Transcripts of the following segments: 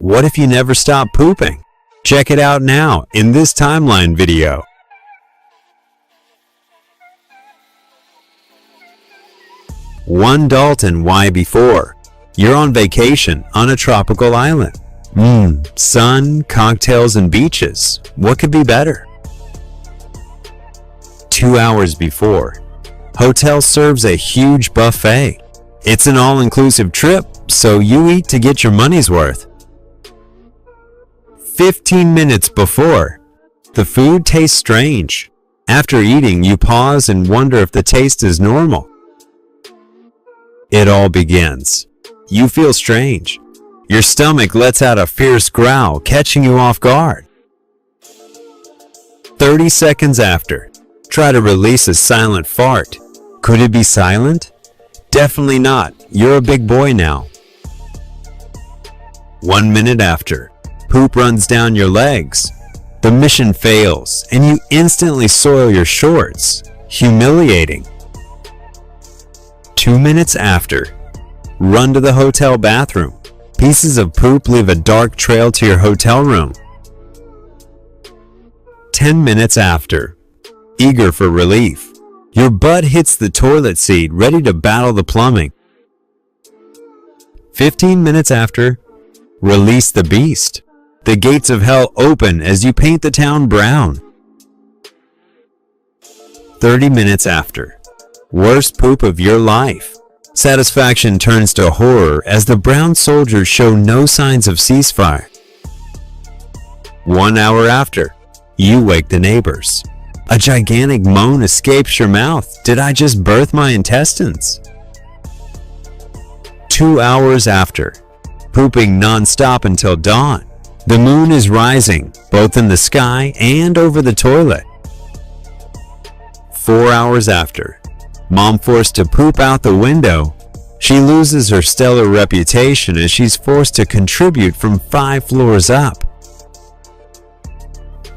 What if you never stop pooping? Check it out now in this timeline video. 1 Dalton, why before? You're on vacation on a tropical island. Sun, cocktails, and beaches. What could be better? 2 hours before. Hotel serves a huge buffet. It's an all-inclusive trip, so you eat to get your money's worth. 15 minutes before. The food tastes strange. After eating, you pause and wonder if the taste is normal. It all begins. You feel strange. Your stomach lets out a fierce growl, catching you off guard. 30 seconds after. Try to release a silent fart. Could it be silent? Definitely not. You're a big boy now. 1 minute after. Poop runs down your legs. The mission fails, and you instantly soil your shorts. Humiliating. 2 minutes after. Run to the hotel bathroom. Pieces of poop leave a dark trail to your hotel room. 10 minutes after. Eager for relief. Your butt hits the toilet seat, ready to battle the plumbing. 15 minutes after. Release the beast. The gates of hell open as you paint the town brown. 30 minutes after. Worst poop of your life. Satisfaction turns to horror as the brown soldiers show no signs of ceasefire. 1 hour after. You wake the neighbors. A gigantic moan escapes your mouth. Did I just birth my intestines? 2 hours after. Pooping non-stop until dawn. The moon is rising, both in the sky and over the toilet. 4 hours after. Mom forced to poop out the window. She loses her stellar reputation as she's forced to contribute from 5 floors up.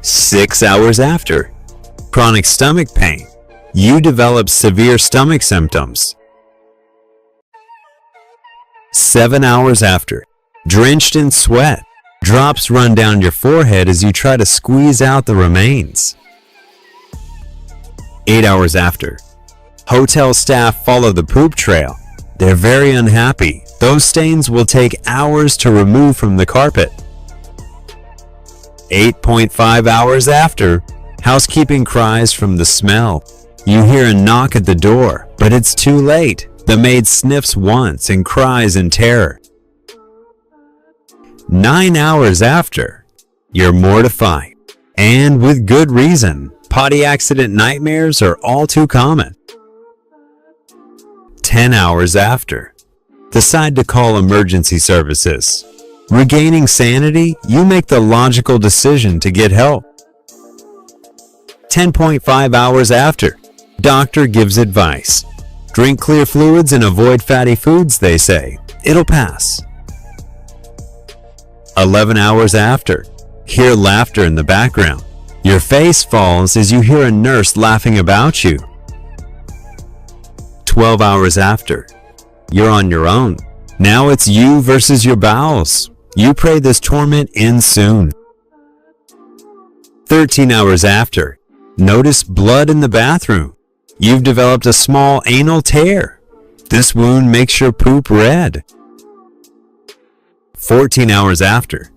6 hours after. Chronic stomach pain. You develop severe stomach symptoms. 7 hours after. Drenched in sweat. Drops run down your forehead as you try to squeeze out the remains. 8 hours after. Hotel staff follow the poop trail. They're very unhappy. Those stains will take hours to remove from the carpet. 8.5 hours after. Housekeeping cries from the smell. You hear a knock at the door, but it's too late. The maid sniffs once and cries in terror. 9 hours after. You're mortified. And with good reason. Potty accident nightmares are all too common. 10 hours after. Decide to call emergency services. Regaining sanity, you make the logical decision to get help. 10.5 hours after. Doctor gives advice. Drink clear fluids and avoid fatty foods, they say. It'll pass. 11 hours after. Hear laughter in the background. Your face falls as you hear a nurse laughing about you. 12 hours after. You're on your own. Now it's you versus your bowels. You pray this torment ends soon. 13 hours after. Notice blood in the bathroom. You've developed a small anal tear. This wound makes your poop red. 14 hours after.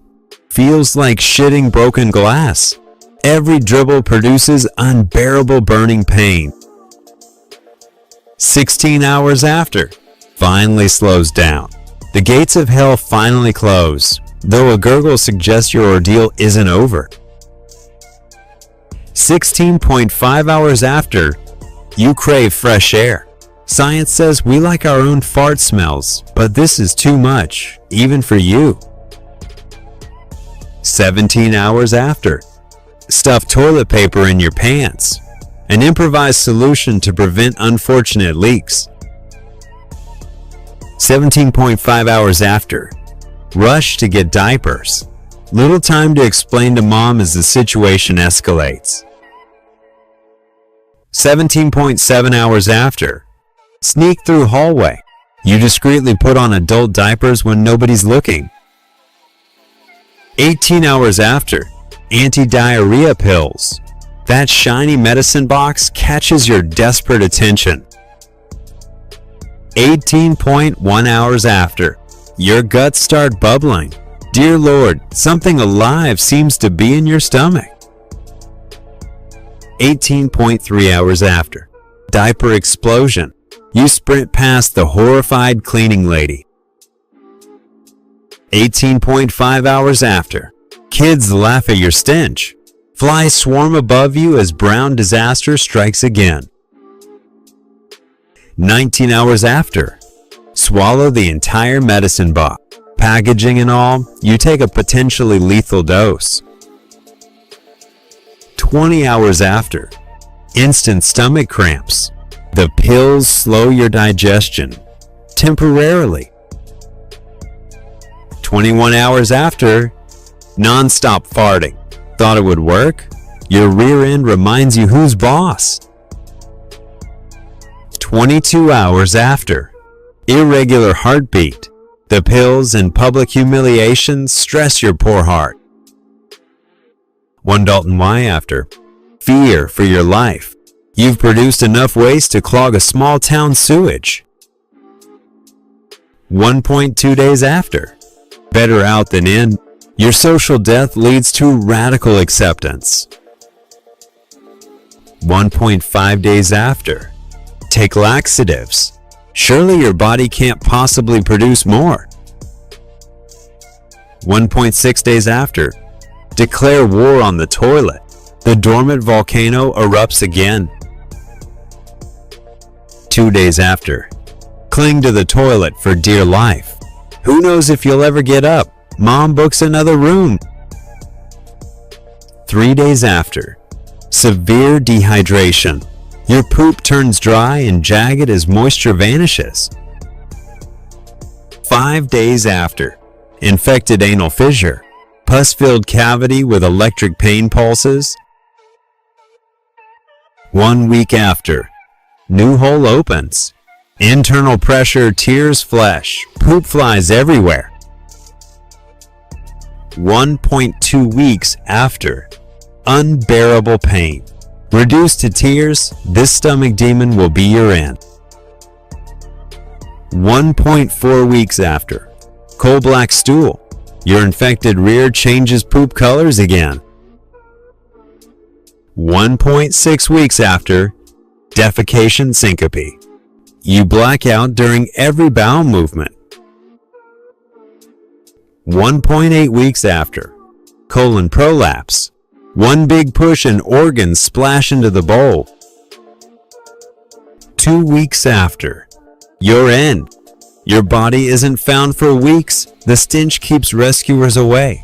Feels like shitting broken glass. Every dribble produces unbearable burning pain. 16 hours after. Finally slows down. The gates of hell finally close, though a gurgle suggests your ordeal isn't over. 16.5 hours after. You crave fresh air. Science says we like our own fart smells, but this is too much, even for you. 17 hours after. Stuff toilet paper in your pants. An improvised solution to prevent unfortunate leaks. 17.5 hours after. Rush to get diapers. Little time to explain to mom as the situation escalates. 17.7 hours after. Sneak through hallway. You discreetly put on adult diapers when nobody's looking. 18 hours after, anti-diarrhea pills. That shiny medicine box catches your desperate attention. 18.1 hours after, your guts start bubbling. Dear Lord, something alive seems to be in your stomach. 18.3 hours after, diaper explosion. You sprint past the horrified cleaning lady. 18.5 hours after, kids laugh at your stench. Flies swarm above you as brown disaster strikes again. 19 hours after, swallow the entire medicine box. Packaging and all, you take a potentially lethal dose. 20 hours after, instant stomach cramps. The pills slow your digestion, temporarily. 21 hours after, non-stop farting. Thought it would work? Your rear end reminds you who's boss. 22 hours after, irregular heartbeat. The pills and public humiliation stress your poor heart. 1 Dalton Y after, fear for your life. You've produced enough waste to clog a small town sewage. 1.2 days after, better out than in. Your social death leads to radical acceptance. 1.5 days after, take laxatives. Surely your body can't possibly produce more. 1.6 days after, declare war on the toilet. The dormant volcano erupts again. 2 days after, cling to the toilet for dear life. Who knows if you'll ever get up? Mom books another room. 3 days after, severe dehydration. Your poop turns dry and jagged as moisture vanishes. 5 days after, infected anal fissure. Pus-filled cavity with electric pain pulses. 1 week after, new hole opens. Internal pressure tears flesh. Poop flies everywhere. 1.2 weeks after, unbearable pain. Reduced to tears, this stomach demon will be your end. 1.4 weeks after, coal black stool. Your infected rear changes poop colors again. 1.6 weeks after, defecation syncope. You black out during every bowel movement. 1.8 weeks after, colon prolapse. One big push and organs splash into the bowl. 2 weeks after, your end. Your body isn't found for weeks. The stench keeps rescuers away.